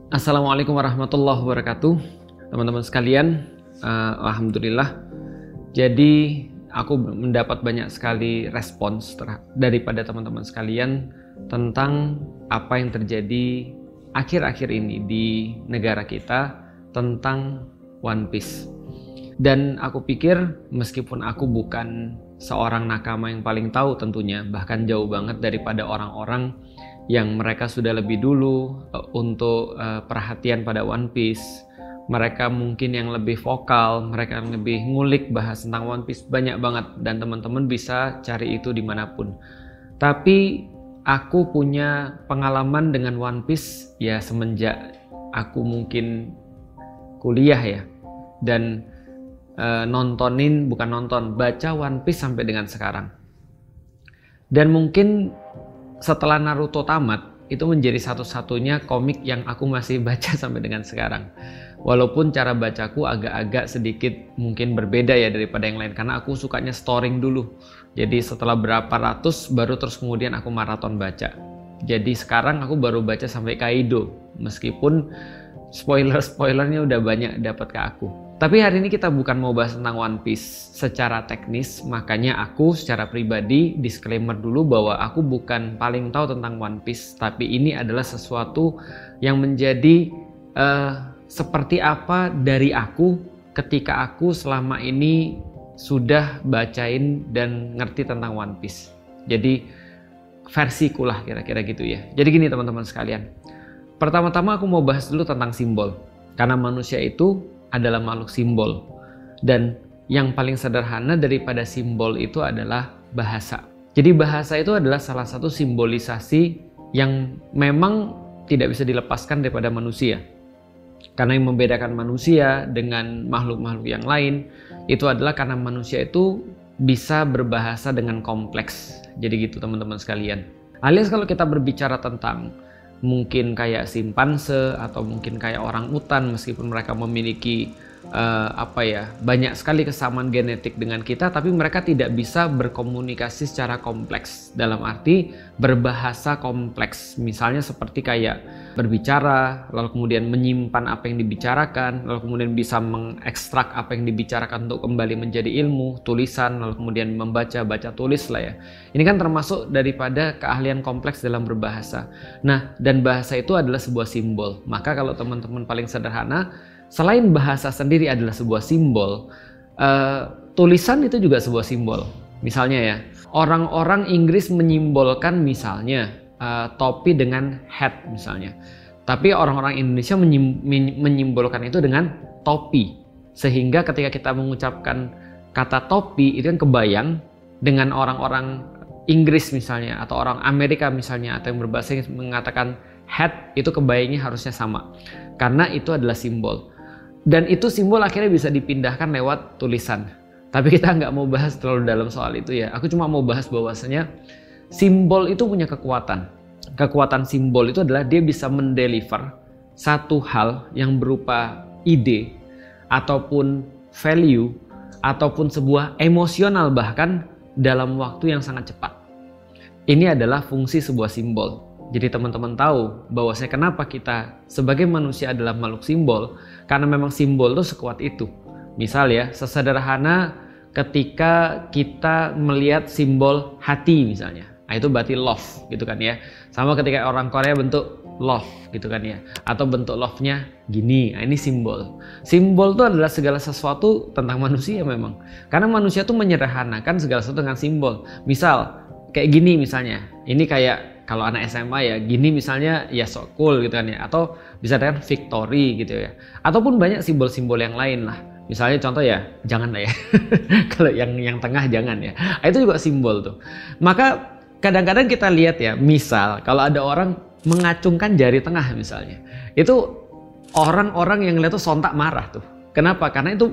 Assalamualaikum warahmatullahi wabarakatuh, teman-teman sekalian. Alhamdulillah. Jadi aku mendapat banyak sekali respons daripada teman-teman sekalian tentang apa yang terjadi akhir-akhir ini di negara kita tentang One Piece. Dan aku pikir meskipun aku bukan seorang nakama yang paling tahu tentunya, bahkan jauh banget daripada orang-orang yang mereka sudah lebih dulu untuk perhatian pada One Piece. Mereka mungkin yang lebih vokal, mereka yang lebih ngulik bahas tentang One Piece banyak banget, dan teman-teman bisa cari itu dimanapun. Tapi aku punya pengalaman dengan One Piece ya semenjak aku mungkin kuliah ya, dan baca One Piece sampai dengan sekarang. Dan mungkin setelah Naruto tamat, itu menjadi satu-satunya komik yang aku masih baca sampai dengan sekarang. Walaupun cara bacaku agak-agak sedikit mungkin berbeda ya daripada yang lain, karena aku sukanya storing dulu. Jadi setelah berapa ratus baru terus kemudian aku maraton baca. Jadi sekarang aku baru baca sampai Kaido, meskipun spoilernya udah banyak dapat ke aku. Tapi hari ini kita bukan mau bahas tentang One Piece secara teknis, makanya aku secara pribadi disclaimer dulu bahwa aku bukan paling tahu tentang One Piece, tapi ini adalah sesuatu yang menjadi seperti apa dari aku ketika aku selama ini sudah bacain dan ngerti tentang One Piece. Jadi versiku lah kira-kira gitu ya. Jadi gini teman-teman sekalian, pertama-tama aku mau bahas dulu tentang simbol, karena manusia itu adalah makhluk simbol, dan yang paling sederhana daripada simbol itu adalah bahasa. Jadi bahasa itu adalah salah satu simbolisasi yang memang tidak bisa dilepaskan daripada manusia, karena yang membedakan manusia dengan makhluk-makhluk yang lain itu adalah karena manusia itu bisa berbahasa dengan kompleks. Jadi gitu teman-teman sekalian. Alias kalau kita berbicara tentang mungkin kayak simpanse atau mungkin kayak orang utan, meskipun mereka memiliki banyak sekali kesamaan genetik dengan kita, tapi mereka tidak bisa berkomunikasi secara kompleks, dalam arti berbahasa kompleks. Misalnya seperti kayak berbicara, lalu kemudian menyimpan apa yang dibicarakan, lalu kemudian bisa mengekstrak apa yang dibicarakan untuk kembali menjadi ilmu, tulisan, lalu kemudian membaca, baca tulis lah ya. Ini kan termasuk daripada keahlian kompleks dalam berbahasa. Nah, dan bahasa itu adalah sebuah simbol. Maka kalau teman-teman paling sederhana, selain bahasa sendiri adalah sebuah simbol, tulisan itu juga sebuah simbol. Misalnya ya, orang-orang Inggris menyimbolkan misalnya topi dengan hat misalnya. Tapi orang-orang Indonesia menyimbolkan itu dengan topi. Sehingga ketika kita mengucapkan kata topi, itu kan kebayang dengan orang-orang Inggris misalnya, atau orang Amerika misalnya, atau yang berbahasa Inggris mengatakan hat, itu kebayangnya harusnya sama. Karena itu adalah simbol. Dan itu simbol akhirnya bisa dipindahkan lewat tulisan. Tapi kita nggak mau bahas terlalu dalam soal itu ya. Aku cuma mau bahas bahwasanya simbol itu punya kekuatan. Kekuatan simbol itu adalah dia bisa mendeliver satu hal yang berupa ide, ataupun value, ataupun sebuah emosional bahkan dalam waktu yang sangat cepat. Ini adalah fungsi sebuah simbol. Jadi teman-teman tahu bahwasanya kenapa kita sebagai manusia adalah makhluk simbol, karena memang simbol itu sekuat itu. Misal ya, sesederhana ketika kita melihat simbol hati misalnya, nah itu berarti love gitu kan ya. Sama ketika orang Korea bentuk love gitu kan ya, atau bentuk love-nya gini, nah ini simbol. Simbol itu adalah segala sesuatu tentang manusia memang, karena manusia tuh menyederhanakan segala sesuatu dengan simbol. Misal kayak gini misalnya, ini kayak kalau anak SMA ya, gini misalnya ya so cool gitu kan ya, atau bisa dengan victory gitu ya, ataupun banyak simbol-simbol yang lain lah. Misalnya contoh ya, jangan lah ya, kalau yang tengah jangan ya, itu juga simbol tuh. Maka kadang-kadang kita lihat ya, misal kalau ada orang mengacungkan jari tengah misalnya, itu orang-orang yang lihat tuh sontak marah tuh. Kenapa? Karena itu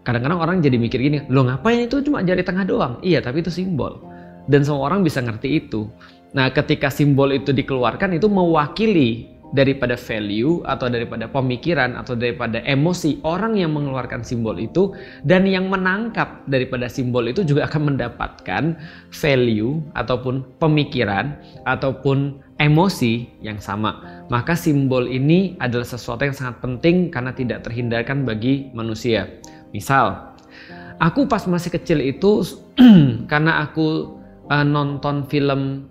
kadang-kadang orang jadi mikir gini, loh ngapain itu cuma jari tengah doang? Iya, tapi itu simbol. Dan semua orang bisa ngerti itu. Nah, ketika simbol itu dikeluarkan, itu mewakili daripada value atau daripada pemikiran atau daripada emosi orang yang mengeluarkan simbol itu, dan yang menangkap daripada simbol itu juga akan mendapatkan value ataupun pemikiran ataupun emosi yang sama. Maka simbol ini adalah sesuatu yang sangat penting karena tidak terhindarkan bagi manusia. Misal, aku pas masih kecil itu karena aku nonton film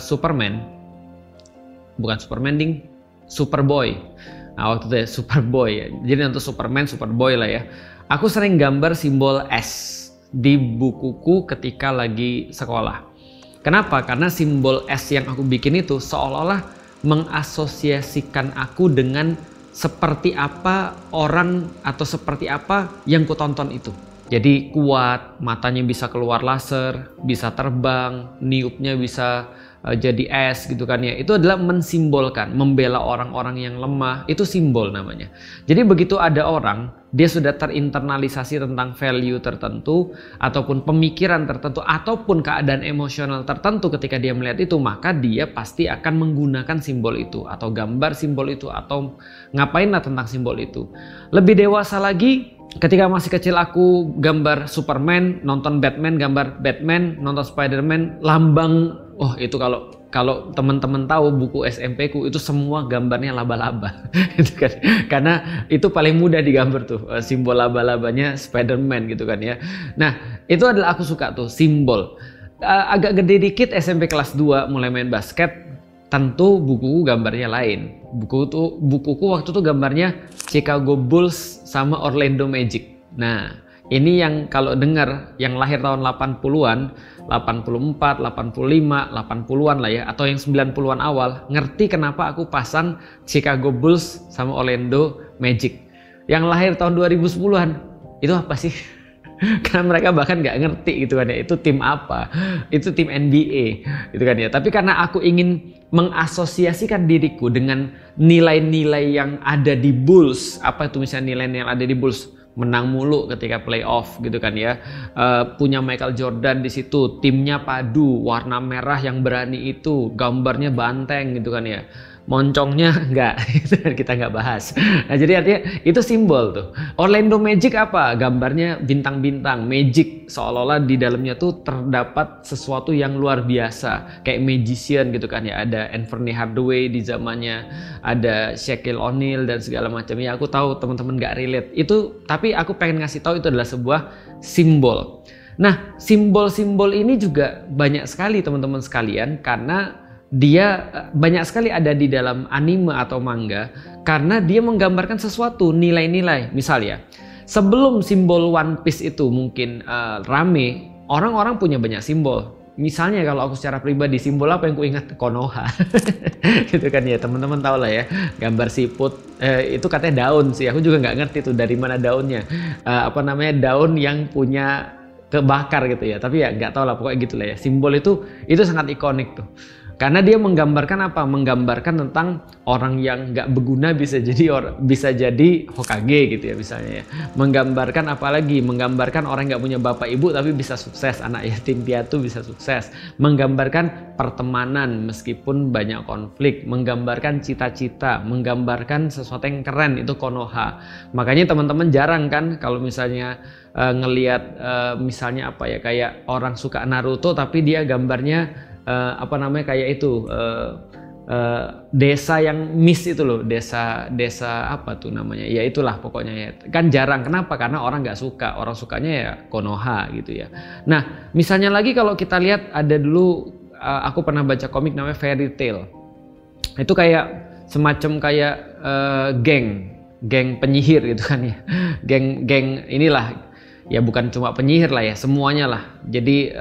Superman, bukan Superman ding, Superboy. Nah, waktu itu ya Superboy ya. Jadi untuk Superman, Superboy lah ya. Aku sering gambar simbol S di bukuku ketika lagi sekolah. Kenapa? Karena simbol S yang aku bikin itu seolah-olah mengasosiasikan aku dengan seperti apa orang atau seperti apa yang kutonton itu. Jadi kuat, matanya bisa keluar laser, bisa terbang, niupnya bisa jadi es gitu kan ya. Itu adalah mensimbolkan, membela orang-orang yang lemah, itu simbol namanya. Jadi begitu ada orang, dia sudah terinternalisasi tentang value tertentu ataupun pemikiran tertentu ataupun keadaan emosional tertentu ketika dia melihat itu, maka dia pasti akan menggunakan simbol itu atau gambar simbol itu atau ngapainlah tentang simbol itu. Lebih dewasa lagi, ketika masih kecil aku gambar Superman, nonton Batman, gambar Batman, nonton Spiderman, lambang. Oh itu kalau teman-teman tahu buku SMP ku itu semua gambarnya laba-laba, gitu kan? Karena itu paling mudah digambar tuh, simbol laba-labanya Spiderman gitu kan ya. Nah itu adalah aku suka tuh simbol. Agak gede dikit SMP kelas 2 mulai main basket, tentu bukuku gambarnya lain. Bukuku waktu itu gambarnya Chicago Bulls sama Orlando Magic. Nah ini yang kalau dengar yang lahir tahun 80-an, 84, 85, 80-an lah ya, atau yang 90-an awal, ngerti kenapa aku pasang Chicago Bulls sama Orlando Magic. Yang lahir tahun 2010-an, itu apa sih? Karena mereka bahkan nggak ngerti gitu kan ya, itu tim apa, itu tim NBA gitu kan ya. Tapi karena aku ingin mengasosiasikan diriku dengan nilai-nilai yang ada di Bulls, apa itu misalnya nilai-nilai yang ada di Bulls, menang mulu ketika playoff gitu kan ya, punya Michael Jordan di situ, timnya padu, warna merah yang berani itu, gambarnya banteng gitu kan ya, moncongnya enggak, itu kita nggak bahas. Nah jadi artinya itu simbol tuh. Orlando Magic apa? Gambarnya bintang-bintang, magic, seolah-olah di dalamnya tuh terdapat sesuatu yang luar biasa, kayak magician gitu kan ya. Ada Anthony Hardaway di zamannya, ada Shaquille O'Neal dan segala macam. Ya aku tahu teman-teman nggak relate itu, tapi aku pengen ngasih tahu itu adalah sebuah simbol. Nah simbol-simbol ini juga banyak sekali teman-teman sekalian, karena dia banyak sekali ada di dalam anime atau manga karena dia menggambarkan sesuatu, nilai-nilai. Misal ya, sebelum simbol One Piece itu mungkin rame, orang-orang punya banyak simbol. Misalnya kalau aku secara pribadi, simbol apa yang ku ingat? Konoha. Gitu kan ya, teman-teman tahu lah ya, gambar siput itu katanya daun sih. Aku juga nggak ngerti tuh dari mana daunnya. Apa namanya, daun yang punya kebakar gitu ya. Tapi ya nggak tahu lah, pokoknya gitulah ya. Simbol itu sangat ikonik tuh. Karena dia menggambarkan apa? Menggambarkan tentang orang yang nggak berguna bisa jadi Hokage gitu ya misalnya ya. Menggambarkan apa lagi? Menggambarkan orang nggak punya bapak ibu tapi bisa sukses, anak yatim piatu bisa sukses. Menggambarkan pertemanan meskipun banyak konflik. Menggambarkan cita-cita, menggambarkan sesuatu yang keren, itu Konoha. Makanya teman-teman jarang kan kalau misalnya ngelihat misalnya apa ya, kayak orang suka Naruto tapi dia gambarnya apa namanya, kayak itu desa yang miss itu loh, desa apa tuh namanya, ya itulah pokoknya ya. Kan jarang. Kenapa? Karena orang nggak suka, orang sukanya ya Konoha gitu ya. Nah misalnya lagi kalau kita lihat, ada dulu aku pernah baca komik namanya Fairy Tail. Itu kayak semacam kayak geng penyihir gitu kan ya. Geng inilah ya, bukan cuma penyihir lah ya, semuanya lah. Jadi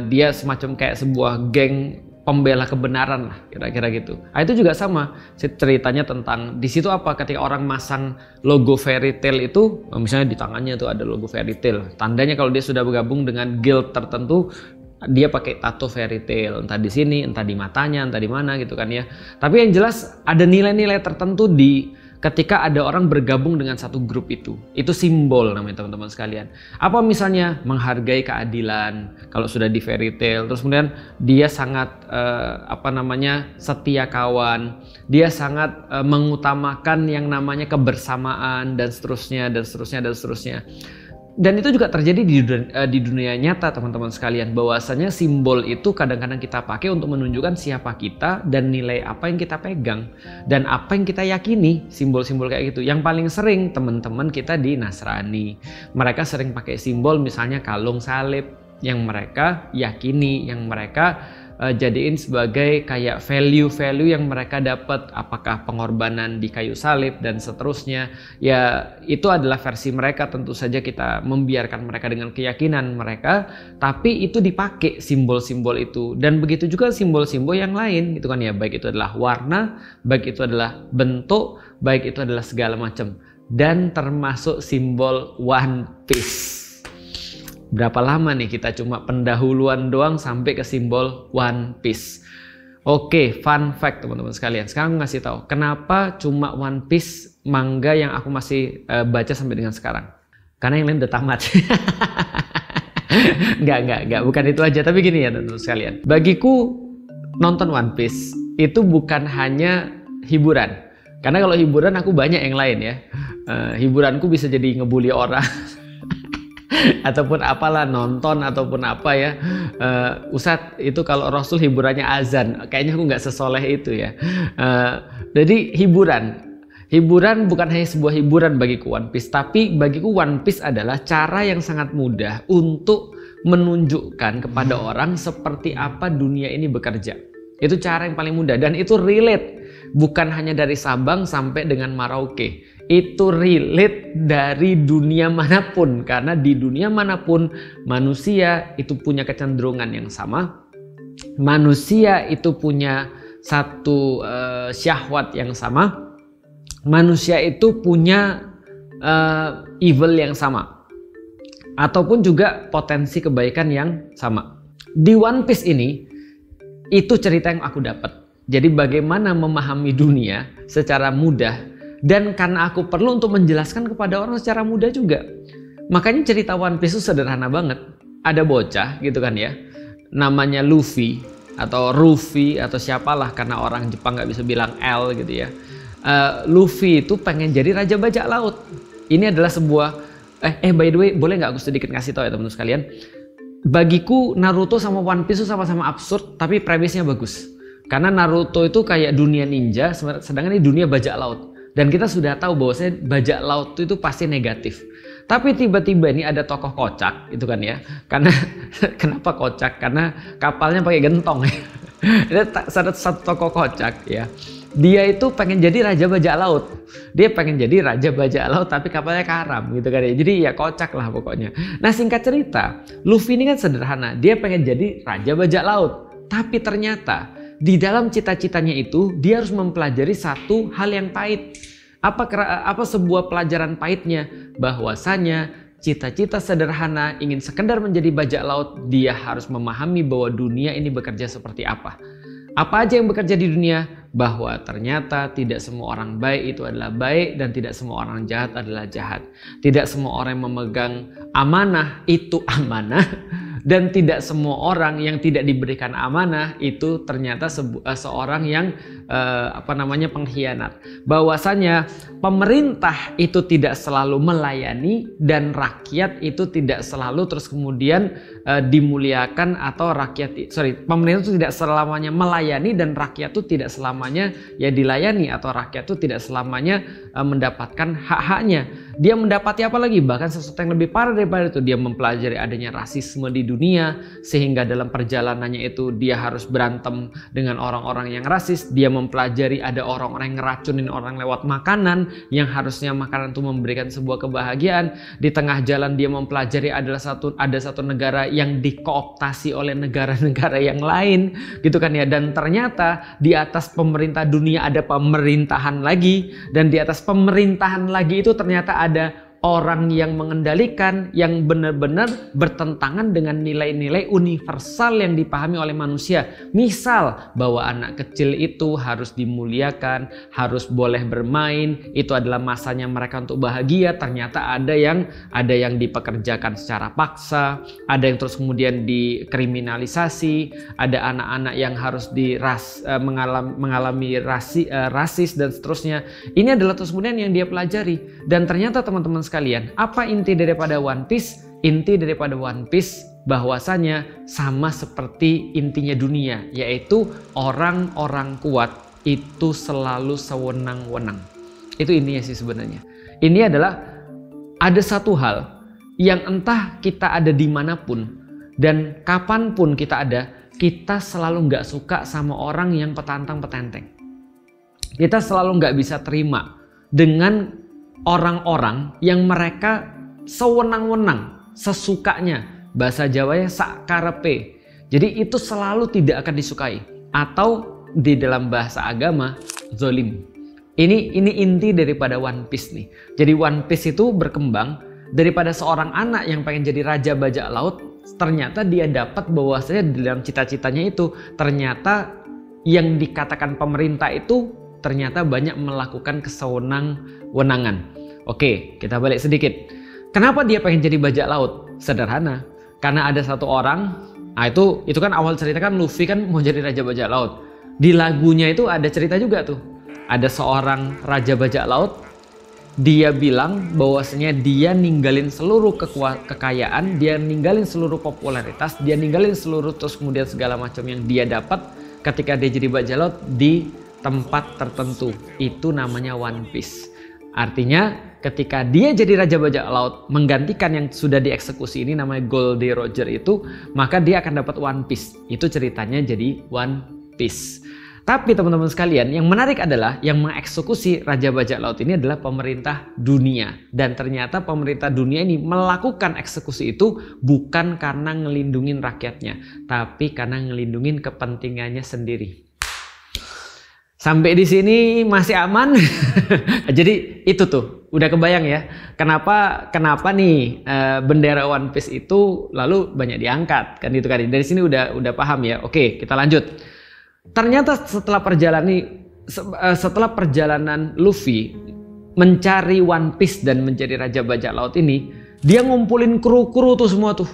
dia semacam kayak sebuah geng pembela kebenaran lah, kira-kira gitu. Nah, itu juga sama ceritanya tentang di situ apa, ketika orang masang logo Fairy Tail itu, misalnya di tangannya tuh ada logo Fairy Tail, tandanya kalau dia sudah bergabung dengan guild tertentu, dia pakai tato Fairy Tail, entah di sini, entah di matanya, entah di mana gitu kan ya. Tapi yang jelas ada nilai-nilai tertentu di ketika ada orang bergabung dengan satu grup itu simbol namanya teman-teman sekalian. Apa misalnya menghargai keadilan kalau sudah di fairy tale, terus kemudian dia sangat setia kawan, dia sangat mengutamakan yang namanya kebersamaan dan seterusnya dan seterusnya dan seterusnya. Dan itu juga terjadi di dunia nyata teman-teman sekalian, bahwasanya simbol itu kadang-kadang kita pakai untuk menunjukkan siapa kita dan nilai apa yang kita pegang dan apa yang kita yakini. Simbol-simbol kayak gitu yang paling sering teman-teman kita di Nasrani, mereka sering pakai simbol misalnya kalung salib yang mereka yakini, yang mereka jadiin sebagai kayak value-value yang mereka dapat, apakah pengorbanan di kayu salib dan seterusnya. Ya itu adalah versi mereka, tentu saja kita membiarkan mereka dengan keyakinan mereka, tapi itu dipakai simbol-simbol itu. Dan begitu juga simbol-simbol yang lain gitu kan ya, baik itu adalah warna, baik itu adalah bentuk, baik itu adalah segala macam, dan termasuk simbol One Piece. Berapa lama nih kita cuma pendahuluan doang sampai ke simbol One Piece. Oke, fun fact teman-teman sekalian. Sekarang aku ngasih tahu kenapa cuma One Piece manga yang aku masih baca sampai dengan sekarang. Karena yang lain udah tamat. Enggak, bukan itu aja. Tapi gini ya teman-teman sekalian. Bagiku nonton One Piece itu bukan hanya hiburan. Karena kalau hiburan aku banyak yang lain ya. Hiburanku bisa jadi ngebully orang. Ataupun apalah, nonton ataupun apa ya. Ustadz itu kalau Rasul hiburannya azan, kayaknya aku nggak sesoleh itu ya. Jadi hiburan bukan hanya sebuah hiburan bagiku One Piece, tapi bagiku One Piece adalah cara yang sangat mudah untuk menunjukkan kepada orang seperti apa dunia ini bekerja. Itu cara yang paling mudah dan itu relate, bukan hanya dari Sabang sampai dengan Merauke. Itu relate dari dunia manapun, karena di dunia manapun manusia itu punya kecenderungan yang sama, manusia itu punya satu syahwat yang sama, manusia itu punya evil yang sama, ataupun juga potensi kebaikan yang sama. Di One Piece ini itu cerita yang aku dapat. Jadi bagaimana memahami dunia secara mudah. Dan karena aku perlu untuk menjelaskan kepada orang secara mudah juga, makanya cerita One Piece itu sederhana banget. Ada bocah gitu kan ya, namanya Luffy atau Ruffy atau siapalah, karena orang Jepang nggak bisa bilang L gitu ya. Luffy itu pengen jadi raja bajak laut. Ini adalah sebuah by the way, boleh nggak aku sedikit ngasih tahu ya teman-teman sekalian, bagiku Naruto sama One Piece itu sama-sama absurd, tapi premisnya bagus. Karena Naruto itu kayak dunia ninja, sedangkan ini dunia bajak laut. Dan kita sudah tahu bahwasanya bajak laut itu pasti negatif. Tapi tiba-tiba ini ada tokoh kocak itu kan ya. Karena kenapa kocak? Karena kapalnya pakai gentong ya. Ada satu tokoh kocak ya. Dia itu pengen jadi raja bajak laut. Dia pengen jadi raja bajak laut tapi kapalnya karam gitu kan ya. Jadi ya kocak lah pokoknya. Nah singkat cerita, Luffy ini kan sederhana. Dia pengen jadi raja bajak laut. Tapi ternyata di dalam cita-citanya itu dia harus mempelajari satu hal yang pahit. Apa sebuah pelajaran pahitnya? Bahwasanya cita-cita sederhana ingin sekedar menjadi bajak laut, dia harus memahami bahwa dunia ini bekerja seperti apa. Apa aja yang bekerja di dunia? Bahwa ternyata tidak semua orang baik itu adalah baik dan tidak semua orang jahat adalah jahat. Tidak semua orang yang memegang amanah itu amanah. Dan tidak semua orang yang tidak diberikan amanah itu ternyata seorang yang pengkhianat. Bahwasanya pemerintah itu tidak selalu melayani dan rakyat itu tidak selalu terus kemudian dimuliakan, atau pemerintah itu tidak selamanya melayani dan rakyat itu tidak selamanya ya dilayani, atau rakyat itu tidak selamanya mendapatkan hak-haknya. Dia mendapati apa lagi? Bahkan sesuatu yang lebih parah daripada itu, dia mempelajari adanya rasisme di dunia, sehingga dalam perjalanannya itu dia harus berantem dengan orang-orang yang rasis. Dia mempelajari ada orang-orang yang ngeracunin orang lewat makanan, yang harusnya makanan itu memberikan sebuah kebahagiaan. Di tengah jalan dia mempelajari ada satu negara yang dikooptasi oleh negara-negara yang lain gitu kan ya. Dan ternyata di atas pemerintah dunia ada pemerintahan lagi, dan di atas pemerintahan lagi itu ternyata ada orang yang mengendalikan yang benar-benar bertentangan dengan nilai-nilai universal yang dipahami oleh manusia. Misal bahwa anak kecil itu harus dimuliakan, harus boleh bermain, itu adalah masanya mereka untuk bahagia. Ternyata ada yang dipekerjakan secara paksa, ada yang terus kemudian dikriminalisasi, ada anak-anak yang harus mengalami rasis dan seterusnya. Ini adalah terus kemudian yang dia pelajari. Dan ternyata teman-teman sekalian, apa inti daripada One Piece? Inti daripada One Piece bahwasanya sama seperti intinya dunia, yaitu orang-orang kuat itu selalu sewenang-wenang. Itu intinya sih sebenarnya. Ini adalah ada satu hal yang entah kita ada dimanapun dan kapanpun kita ada, kita selalu nggak suka sama orang yang petantang-petenteng. Kita selalu nggak bisa terima dengan orang-orang yang mereka sewenang-wenang, sesukanya, bahasa Jawanya sakkarepe. Jadi itu selalu tidak akan disukai, atau di dalam bahasa agama zolim. Ini inti daripada One Piece nih. Jadi One Piece itu berkembang daripada seorang anak yang pengen jadi raja bajak laut. Ternyata dia dapat bahwasanya di dalam cita-citanya itu ternyata yang dikatakan pemerintah itu ternyata banyak melakukan kesewenang-wenangan. Oke, kita balik sedikit. Kenapa dia pengen jadi bajak laut? Sederhana, karena ada satu orang, itu kan awal cerita kan Luffy kan mau jadi raja bajak laut. Di lagunya itu ada cerita juga tuh. Ada seorang raja bajak laut, dia bilang bahwasanya dia ninggalin seluruh kekayaan, dia ninggalin seluruh popularitas, dia ninggalin seluruh terus kemudian segala macam yang dia dapat ketika dia jadi bajak laut di tempat tertentu. Itu namanya One Piece. Artinya ketika dia jadi raja bajak laut menggantikan yang sudah dieksekusi ini namanya Goldie Roger itu, maka dia akan dapat One Piece. Itu ceritanya jadi One Piece. Tapi teman-teman sekalian, yang menarik adalah yang mengeksekusi raja bajak laut ini adalah pemerintah dunia. Dan ternyata pemerintah dunia ini melakukan eksekusi itu bukan karena ngelindungin rakyatnya, tapi karena ngelindungin kepentingannya sendiri. Sampai di sini masih aman. Jadi itu tuh udah kebayang ya kenapa nih bendera One Piece itu lalu banyak diangkat kan, gitu kan. Dari sini udah paham ya. Oke, kita lanjut. Ternyata setelah perjalanan Luffy mencari One Piece dan menjadi raja bajak laut ini, dia ngumpulin kru-kru tuh semua tuh,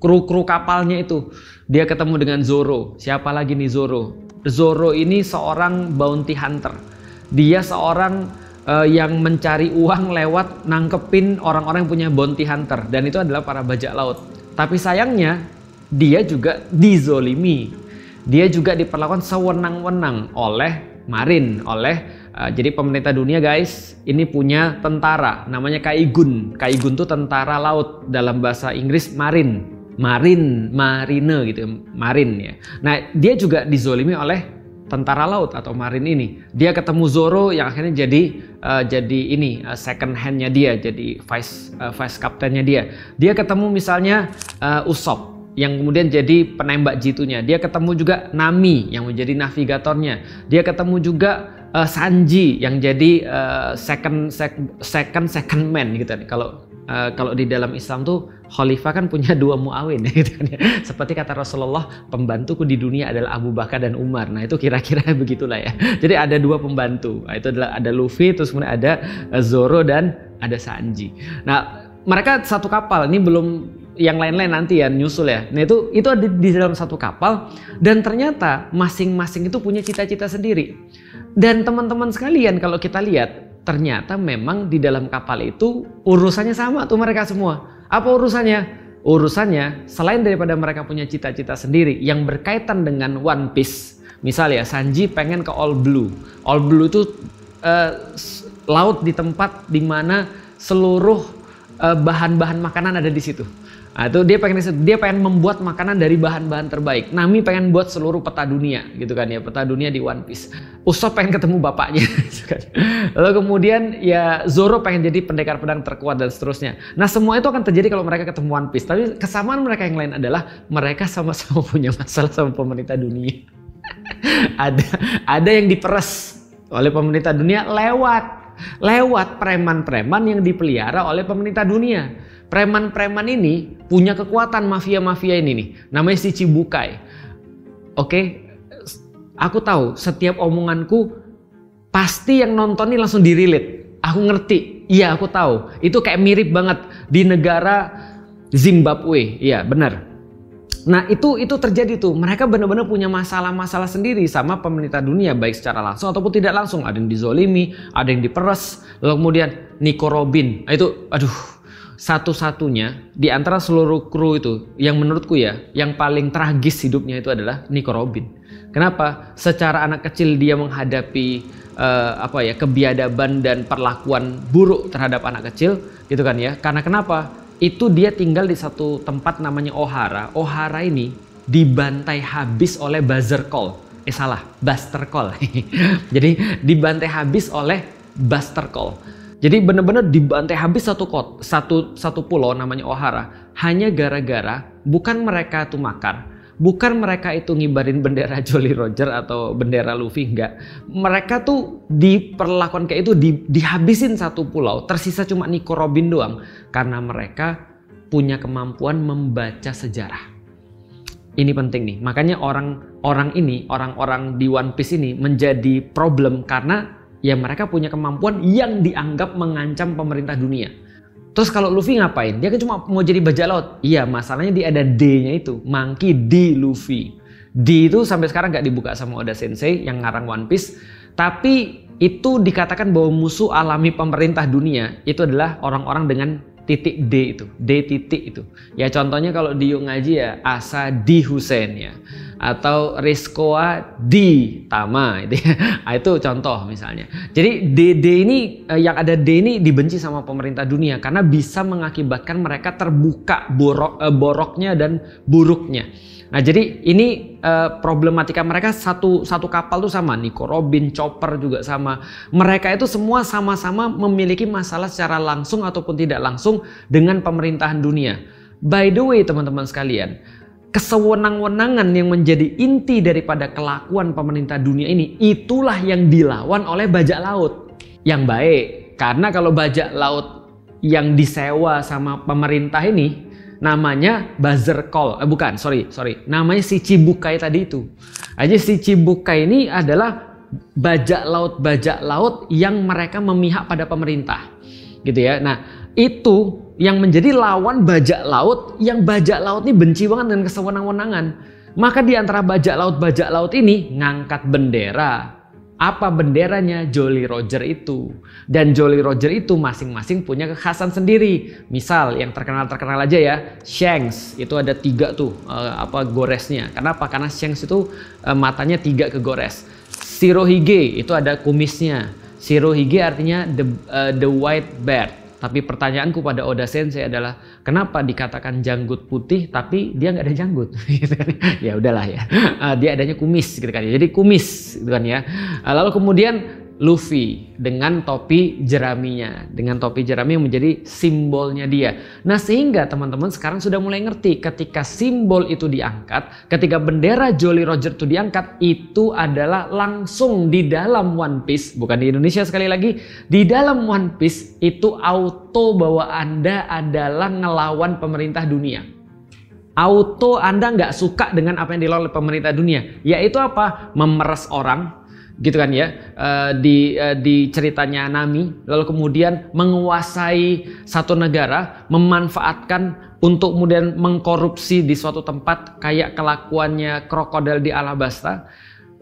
kru-kru kapalnya itu. Dia ketemu dengan Zoro. Siapa lagi nih Zoro? Zoro ini seorang bounty hunter. Dia seorang yang mencari uang lewat nangkepin orang-orang yang punya bounty hunter, dan itu adalah para bajak laut. Tapi sayangnya dia juga dizolimi. Dia juga diperlakukan sewenang-wenang oleh Marine, jadi pemerintah dunia guys, ini punya tentara namanya Kaigun. Kaigun itu tentara laut, dalam bahasa Inggris marine gitu, marine ya. Nah, dia juga dizolimi oleh tentara laut atau marine ini. Dia ketemu Zoro yang akhirnya jadi second hand-nya dia, jadi vice captain-nya dia. Dia ketemu misalnya Usopp yang kemudian jadi penembak jitunya. Dia ketemu juga Nami yang menjadi navigatornya. Dia ketemu juga Sanji yang jadi second man gitu. Kalau di dalam Islam tuh khalifah kan punya dua muawin gitu kan ya. Seperti kata Rasulullah, pembantuku di dunia adalah Abu Bakar dan Umar. Nah, itu kira-kira begitulah ya. Jadi ada dua pembantu. Nah, itu adalah ada Luffy, terus kemudian ada Zoro dan ada Sanji. Nah, mereka satu kapal. Ini belum yang lain-lain nanti ya nyusul ya. Nah, itu ada di dalam satu kapal, dan ternyata masing-masing itu punya cita-cita sendiri. Dan teman-teman sekalian, kalau kita lihat ternyata memang di dalam kapal itu urusannya sama tuh mereka semua. Apa urusannya? Urusannya selain daripada mereka punya cita-cita sendiri yang berkaitan dengan One Piece. Misal ya, Sanji pengen ke All Blue. All Blue itu laut di tempat dimana seluruh bahan-bahan makanan ada di situ. Nah, itu dia pengen membuat makanan dari bahan-bahan terbaik. Nami pengen buat seluruh peta dunia gitu kan ya, peta dunia di One Piece. Usopp pengen ketemu bapaknya gitu kan. Lalu kemudian ya Zoro pengen jadi pendekar pedang terkuat dan seterusnya. Nah, semua itu akan terjadi kalau mereka ketemu One Piece. Tapi kesamaan mereka yang lain adalah mereka sama-sama punya masalah sama pemerintah dunia. ada yang diperes oleh pemerintah dunia lewat Lewat preman-preman yang dipelihara oleh pemerintah dunia. Preman-preman ini punya kekuatan, mafia-mafia ini nih. Namanya si Chibukai. Oke, aku tahu setiap omonganku pasti yang nonton ini langsung di-relate. Aku ngerti. Iya, aku tahu. Itu kayak mirip banget di negara Zimbabwe. Iya, benar. Nah itu terjadi tuh, mereka benar-benar punya masalah-masalah sendiri sama pemerintah dunia, baik secara langsung ataupun tidak langsung. Ada yang dizolimi, ada yang diperes. Lalu kemudian Nico Robin, itu aduh, satu-satunya di antara seluruh kru itu yang menurutku ya, yang paling tragis hidupnya itu adalah Nico Robin. Kenapa? Secara anak kecil dia menghadapi kebiadaban dan perlakuan buruk terhadap anak kecil gitu kan ya. Karena kenapa? Itu dia tinggal di satu tempat namanya Ohara. Ohara ini dibantai habis oleh Buster Call. Buster Call. Jadi dibantai habis oleh Buster Call. Jadi benar-benar dibantai habis satu pulau namanya Ohara. Hanya gara-gara bukan mereka tuh makar. Bukan mereka itu ngibarin bendera Jolly Roger atau bendera Luffy, enggak. Mereka tuh diperlakukan kayak itu, dihabisin satu pulau, tersisa cuma Nico Robin doang. Karena mereka punya kemampuan membaca sejarah. Ini penting nih, makanya orang-orang di One Piece ini menjadi problem karena ya mereka punya kemampuan yang dianggap mengancam pemerintah dunia. Terus kalau Luffy ngapain? Dia kan cuma mau jadi bajak laut. Iya, masalahnya dia ada D-nya itu. Monkey D. Luffy. D itu sampai sekarang nggak dibuka sama Oda Sensei yang ngarang One Piece. Tapi itu dikatakan bahwa musuh alami pemerintah dunia itu adalah orang-orang dengan titik D itu. D titik itu. Ya contohnya kalau di ngaji ya Asa D. Hussein ya. Atau Rizkoa D. Tama itu ya. Nah, itu contoh misalnya. Jadi DD ini yang ada D ini dibenci sama pemerintah dunia karena bisa mengakibatkan mereka terbuka boroknya dan buruknya. Nah jadi ini problematika mereka satu kapal tuh sama. Nico Robin, Chopper juga sama. Mereka itu semua sama-sama memiliki masalah secara langsung ataupun tidak langsung dengan pemerintahan dunia. By the way teman-teman sekalian, kesewenang-wenangan yang menjadi inti daripada kelakuan pemerintah dunia ini, itulah yang dilawan oleh bajak laut yang baik. Karena kalau bajak laut yang disewa sama pemerintah ini namanya Buster Call, namanya si Chibukai tadi itu. Aja si Chibukai ini adalah bajak laut yang mereka memihak pada pemerintah, gitu ya. Nah itu yang menjadi lawan bajak laut, yang bajak laut ini benci banget dengan kesewenang-wenangan. Maka di antara bajak laut ini ngangkat bendera. Apa benderanya? Jolly Roger itu. Dan Jolly Roger itu masing-masing punya kekhasan sendiri. Misal yang terkenal aja ya, Shanks itu ada 3 tuh goresnya. Kenapa? Karena Shanks itu matanya 3 kegores. Shirohige itu ada kumisnya. Shirohige artinya the white bear. Tapi pertanyaanku pada Oda Sensei adalah kenapa dikatakan janggut putih tapi dia nggak ada janggut? Ya udahlah ya, dia adanya kumis gitu kan ya. Jadi kumis gitu kan ya. Lalu kemudian Luffy dengan topi jeraminya, dengan topi jerami yang menjadi simbolnya dia. Nah sehingga teman-teman sekarang sudah mulai ngerti ketika simbol itu diangkat, ketika bendera Jolly Roger itu diangkat, itu adalah langsung di dalam One Piece, bukan di Indonesia sekali lagi, di dalam One Piece itu auto bahwa Anda adalah ngelawan pemerintah dunia. Auto Anda nggak suka dengan apa yang dilakukan oleh pemerintah dunia, yaitu apa? Memeras orang. Gitu kan ya, di ceritanya Nami, lalu kemudian menguasai satu negara, memanfaatkan untuk kemudian mengkorupsi di suatu tempat kayak kelakuannya krokodil di Alabasta,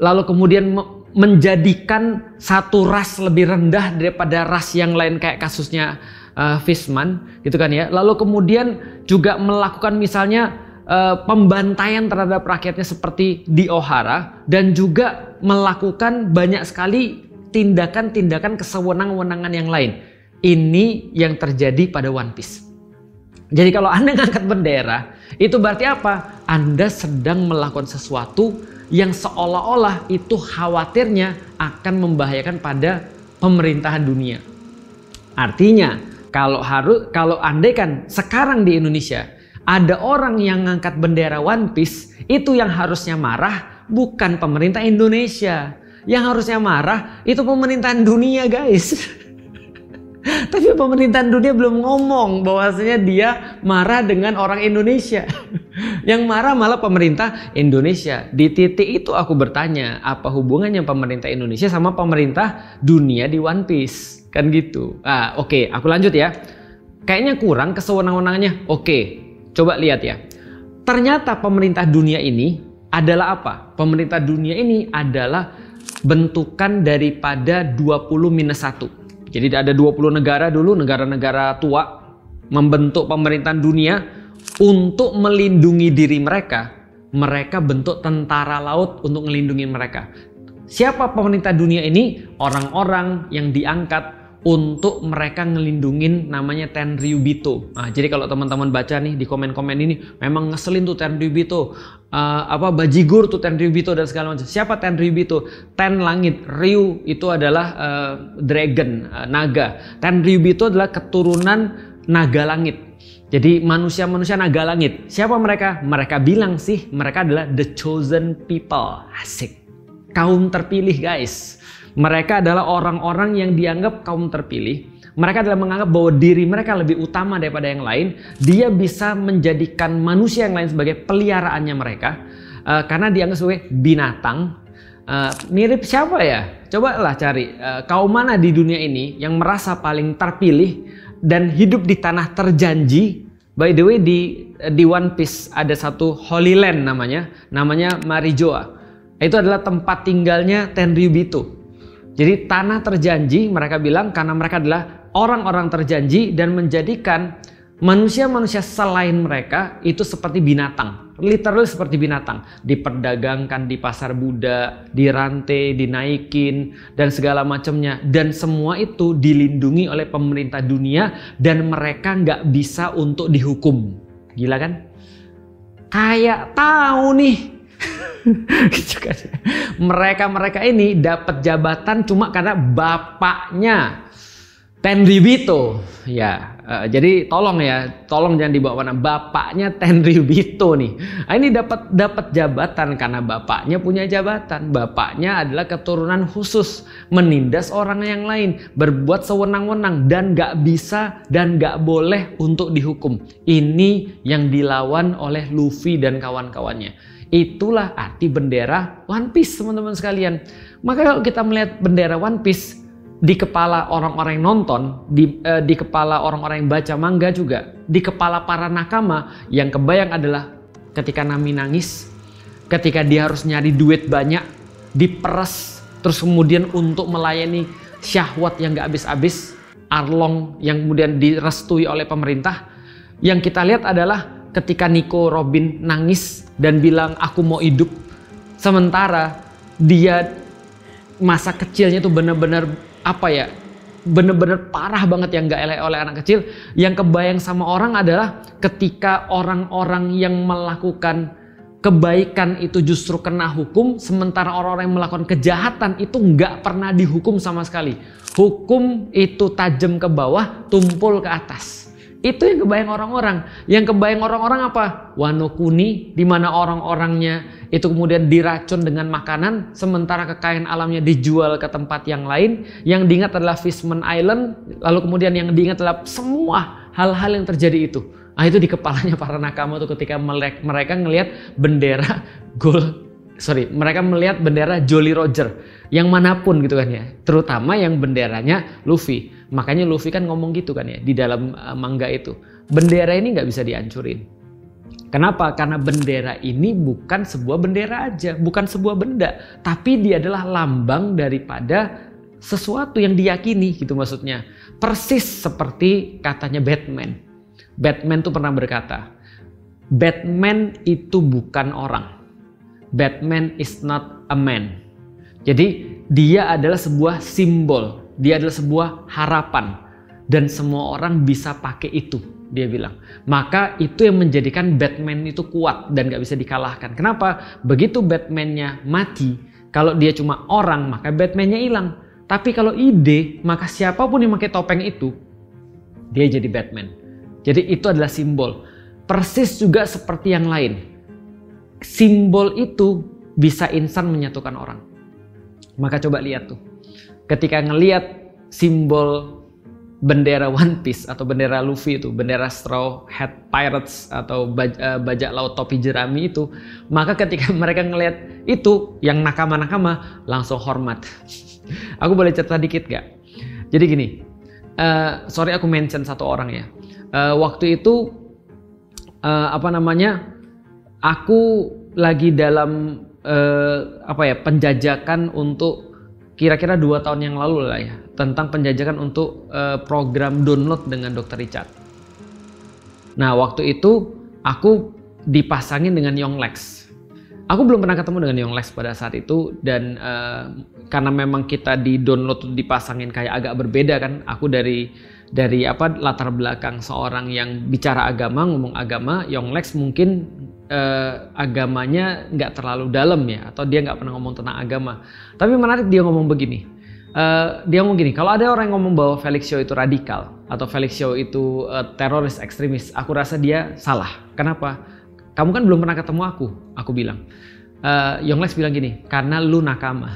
lalu kemudian menjadikan satu ras lebih rendah daripada ras yang lain kayak kasusnya Fishman gitu kan ya, lalu kemudian juga melakukan misalnya pembantaian terhadap rakyatnya seperti di Ohara, dan juga melakukan banyak sekali tindakan-tindakan kesewenang-wenangan yang lain. Ini yang terjadi pada One Piece. Jadi kalau Anda ngangkat bendera, itu berarti apa? Anda sedang melakukan sesuatu yang seolah-olah itu khawatirnya akan membahayakan pada pemerintahan dunia. Artinya kalau andai kan sekarang di Indonesia ada orang yang ngangkat bendera One Piece, itu yang harusnya marah bukan pemerintah Indonesia. Yang harusnya marah itu pemerintahan dunia guys. Tapi pemerintahan dunia belum ngomong bahwasanya dia marah dengan orang Indonesia. Yang marah malah pemerintah Indonesia. Di titik itu aku bertanya, apa hubungannya pemerintah Indonesia sama pemerintah dunia di One Piece? Kan gitu. Oke, aku lanjut ya. Kayaknya kurang kesewenang-wenangannya. Oke, coba lihat ya. Ternyata pemerintah dunia ini adalah apa? Pemerintah dunia ini adalah bentukan daripada 20-1. Jadi ada 20 negara dulu, negara-negara tua membentuk pemerintahan dunia untuk melindungi diri mereka. Mereka bentuk tentara laut untuk melindungi mereka. Siapa pemerintah dunia ini? Orang-orang yang diangkat untuk mereka ngelindungin, namanya Tenryubito. Jadi kalau teman-teman baca nih di komen-komen ini, memang ngeselin tuh Tenryubito, bajigur tuh Tenryubito dan segala macam. Siapa Tenryubito? Ten langit, Ryu itu adalah dragon, naga. Tenryubito adalah keturunan naga langit. Jadi manusia-manusia naga langit. Siapa mereka? Mereka bilang sih mereka adalah the chosen people. Asik. Kaum terpilih, guys. Mereka adalah orang-orang yang dianggap kaum terpilih. Mereka adalah menganggap bahwa diri mereka lebih utama daripada yang lain. Dia bisa menjadikan manusia yang lain sebagai peliharaannya mereka. Karena dianggap sebagai binatang. Mirip siapa ya? Cobalah cari. Kaum mana di dunia ini yang merasa paling terpilih dan hidup di tanah terjanji? By the way, di One Piece ada satu Holy Land namanya Marijoa. Itu adalah tempat tinggalnya Tenryubito. Jadi tanah terjanji mereka bilang karena mereka adalah orang-orang terjanji dan menjadikan manusia-manusia selain mereka itu seperti binatang. Literally seperti binatang. Diperdagangkan di pasar Buddha, dirantai, dinaikin, dan segala macamnya. Dan semua itu dilindungi oleh pemerintah dunia dan mereka nggak bisa untuk dihukum. Gila kan? Kayak tahu nih. Mereka ini dapat jabatan cuma karena bapaknya Tenryubito ya. Jadi tolong jangan dibawa mana, bapaknya Tenryubito nih. Ini dapat jabatan karena bapaknya punya jabatan. Bapaknya adalah keturunan khusus, menindas orang yang lain, berbuat sewenang-wenang dan nggak bisa dan nggak boleh untuk dihukum. Ini yang dilawan oleh Luffy dan kawan-kawannya. Itulah arti bendera One Piece, teman-teman sekalian. Maka kalau kita melihat bendera One Piece di kepala orang-orang yang nonton, di kepala orang-orang yang baca manga juga, di kepala para nakama, yang kebayang adalah ketika Nami nangis, ketika dia harus nyari duit banyak, diperes, terus kemudian untuk melayani syahwat yang gak habis-habis, Arlong yang kemudian direstui oleh pemerintah. Yang kita lihat adalah ketika Nico Robin nangis dan bilang aku mau hidup, sementara dia masa kecilnya itu benar-benar benar-benar parah banget yang gak elek oleh anak kecil. Yang kebayang sama orang adalah ketika orang-orang yang melakukan kebaikan itu justru kena hukum, sementara orang-orang yang melakukan kejahatan itu nggak pernah dihukum sama sekali. Hukum itu tajam ke bawah, tumpul ke atas. Itu yang kebayang orang-orang. Yang kebayang orang-orang apa? Wano Kuni, di mana orang-orangnya itu kemudian diracun dengan makanan, sementara kekayaan alamnya dijual ke tempat yang lain. Yang diingat adalah Fishman Island, lalu kemudian yang diingat adalah semua hal-hal yang terjadi itu. Itu di kepalanya para nakama tuh ketika mereka ngelihat bendera mereka melihat bendera Jolly Roger yang manapun gitu kan ya, terutama yang benderanya Luffy. Makanya Luffy kan ngomong gitu kan ya di dalam manga itu, bendera ini nggak bisa dihancurin. Kenapa? Karena bendera ini bukan sebuah bendera aja, bukan sebuah benda, tapi dia adalah lambang daripada sesuatu yang diyakini gitu maksudnya. Persis seperti katanya Batman. Batman tuh pernah berkata, Batman itu bukan orang. Batman is not a man. Jadi dia adalah sebuah simbol, dia adalah sebuah harapan, dan semua orang bisa pakai itu, dia bilang. Maka itu yang menjadikan Batman itu kuat dan gak bisa dikalahkan. Kenapa? Begitu Batman-nya mati, kalau dia cuma orang maka Batman-nya hilang. Tapi kalau ide, maka siapapun yang pakai topeng itu, dia jadi Batman. Jadi itu adalah simbol. Persis juga seperti yang lain. Simbol itu bisa instan menyatukan orang. Maka coba lihat tuh. Ketika ngelihat simbol bendera One Piece atau bendera Luffy itu, bendera Straw Hat Pirates atau bajak laut topi jerami itu, maka ketika mereka ngelihat itu yang nakama-nakama langsung hormat. Aku boleh cerita dikit gak? Jadi gini, sorry aku mention satu orang ya. Waktu itu aku lagi dalam penjajakan untuk kira-kira 2 tahun yang lalu lah ya, tentang penjajakan untuk program download dengan Dr. Richard. Nah waktu itu aku dipasangin dengan Yonglex. Aku belum pernah ketemu dengan Yonglex pada saat itu, dan karena memang kita di download dipasangin kayak agak berbeda kan. Aku dari latar belakang seorang yang bicara agama, ngomong agama. Yonglex mungkin agamanya nggak terlalu dalam ya, atau dia nggak pernah ngomong tentang agama. Tapi menarik dia ngomong begini. Dia ngomong gini, kalau ada orang yang ngomong bahwa Felix Show itu radikal atau Felix Show itu teroris ekstremis, aku rasa dia salah. Kenapa? Kamu kan belum pernah ketemu aku bilang. Yonglex bilang gini, karena lu nakama.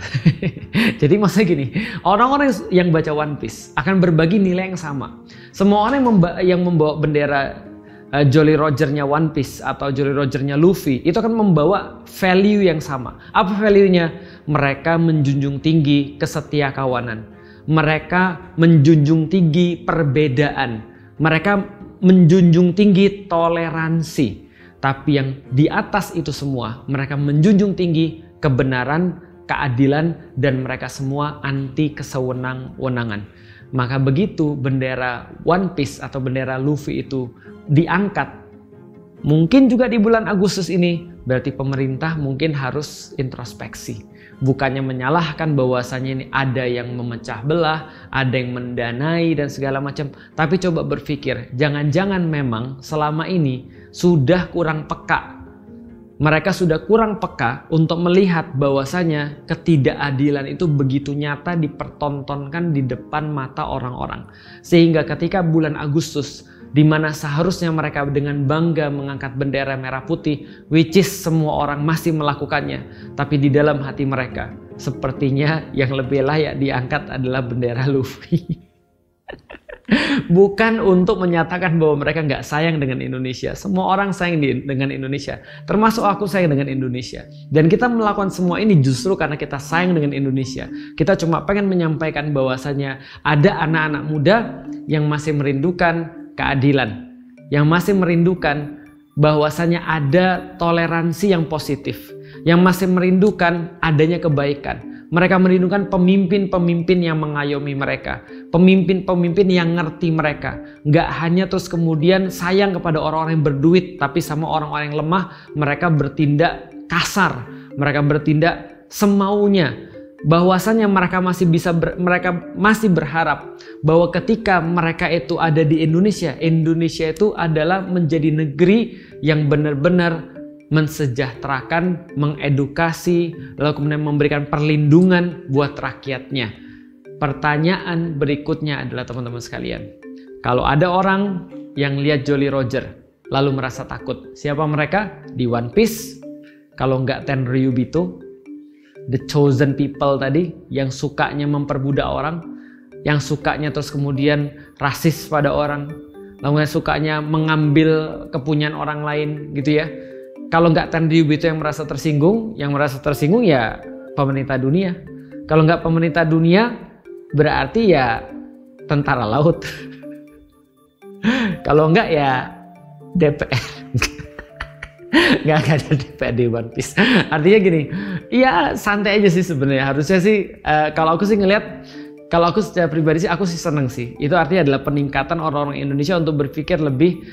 Jadi maksudnya gini, orang-orang yang baca One Piece akan berbagi nilai yang sama. Semua orang yang membawa bendera Jolly Roger-nya One Piece atau Jolly Roger-nya Luffy itu akan membawa value yang sama. Apa value-nya? Mereka menjunjung tinggi kesetiakawanan. Mereka menjunjung tinggi perbedaan. Mereka menjunjung tinggi toleransi. Tapi yang di atas itu semua, mereka menjunjung tinggi kebenaran, keadilan, dan mereka semua anti kesewenang-wenangan. Maka begitu bendera One Piece atau bendera Luffy itu diangkat, mungkin juga di bulan Agustus ini, berarti pemerintah mungkin harus introspeksi. Bukannya menyalahkan bahwasannya ini ada yang memecah belah, ada yang mendanai dan segala macam. Tapi coba berpikir, jangan-jangan memang selama ini sudah kurang peka. Mereka sudah kurang peka untuk melihat bahwasanya ketidakadilan itu begitu nyata dipertontonkan di depan mata orang-orang. Sehingga ketika bulan Agustus, di mana seharusnya mereka dengan bangga mengangkat bendera merah putih, which is semua orang masih melakukannya, tapi di dalam hati mereka sepertinya yang lebih layak diangkat adalah bendera Luffy. Bukan untuk menyatakan bahwa mereka nggak sayang dengan Indonesia. Semua orang sayang dengan Indonesia, termasuk aku sayang dengan Indonesia. Dan kita melakukan semua ini justru karena kita sayang dengan Indonesia. Kita cuma pengen menyampaikan bahwasanya ada anak-anak muda yang masih merindukan keadilan, yang masih merindukan bahwasanya ada toleransi yang positif, yang masih merindukan adanya kebaikan. Mereka merindukan pemimpin-pemimpin yang mengayomi mereka, pemimpin-pemimpin yang ngerti mereka. Nggak hanya terus kemudian sayang kepada orang-orang yang berduit, tapi sama orang-orang yang lemah mereka bertindak kasar, mereka bertindak semaunya. Bahwasannya mereka masih berharap bahwa ketika mereka itu ada di Indonesia, Indonesia itu adalah menjadi negeri yang benar-benar mensejahterakan, mengedukasi, lalu kemudian memberikan perlindungan buat rakyatnya. Pertanyaan berikutnya adalah teman-teman sekalian, kalau ada orang yang lihat Jolly Roger lalu merasa takut, siapa mereka? Di One Piece, kalau nggak Tenryubito, the chosen people tadi, yang sukanya memperbudak orang, yang sukanya terus kemudian rasis pada orang, lalu sukanya mengambil kepunyaan orang lain gitu ya. Kalau nggak Tenryubito yang merasa tersinggung ya pemerintah dunia. Kalau nggak pemerintah dunia berarti ya tentara laut. Kalau nggak ya DPR. Nggak ada DPR di One Piece. Artinya gini, ya santai aja sih sebenarnya. Harusnya sih kalau aku sih ngelihat, kalau aku secara pribadi sih aku sih seneng sih. Itu artinya adalah peningkatan orang-orang Indonesia untuk berpikir lebih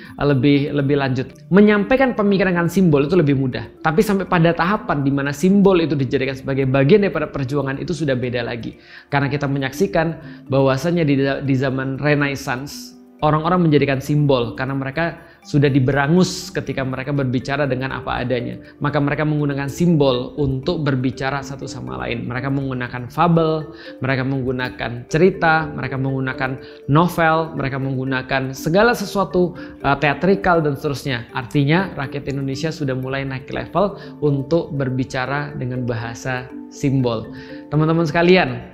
lanjut. Menyampaikan pemikiran dengan simbol itu lebih mudah. Tapi sampai pada tahapan di mana simbol itu dijadikan sebagai bagian daripada perjuangan itu sudah beda lagi. Karena kita menyaksikan bahwasannya di zaman Renaissance, orang-orang menjadikan simbol karena mereka sudah diberangus ketika mereka berbicara dengan apa adanya. Maka mereka menggunakan simbol untuk berbicara satu sama lain. Mereka menggunakan fabel, mereka menggunakan cerita, mereka menggunakan novel, mereka menggunakan segala sesuatu teatrikal dan seterusnya. Artinya rakyat Indonesia sudah mulai naik level untuk berbicara dengan bahasa simbol. Teman-teman sekalian,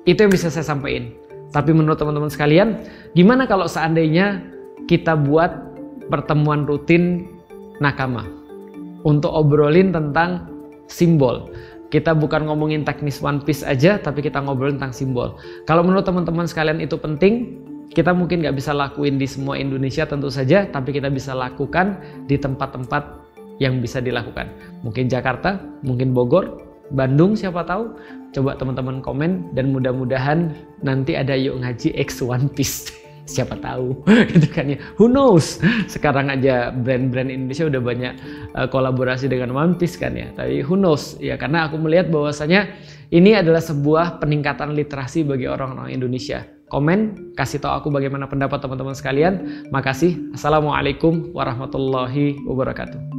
itu yang bisa saya sampaikan. Tapi menurut teman-teman sekalian, gimana kalau seandainya kita buat pertemuan rutin nakama untuk obrolin tentang simbol? Kita bukan ngomongin teknis One Piece aja, tapi kita ngobrolin tentang simbol. Kalau menurut teman-teman sekalian itu penting, kita mungkin nggak bisa lakuin di semua Indonesia tentu saja, tapi kita bisa lakukan di tempat-tempat yang bisa dilakukan. Mungkin Jakarta, mungkin Bogor, Bandung, siapa tahu. Coba teman-teman komen, dan mudah-mudahan nanti ada Yuk Ngaji X One Piece. Siapa tahu, gitu kan ya. Who knows? Sekarang aja brand-brand Indonesia udah banyak kolaborasi dengan One Piece kan ya. Tapi who knows? Ya karena aku melihat bahwasanya ini adalah sebuah peningkatan literasi bagi orang-orang Indonesia. Komen, kasih tahu aku bagaimana pendapat teman-teman sekalian. Makasih. Assalamualaikum warahmatullahi wabarakatuh.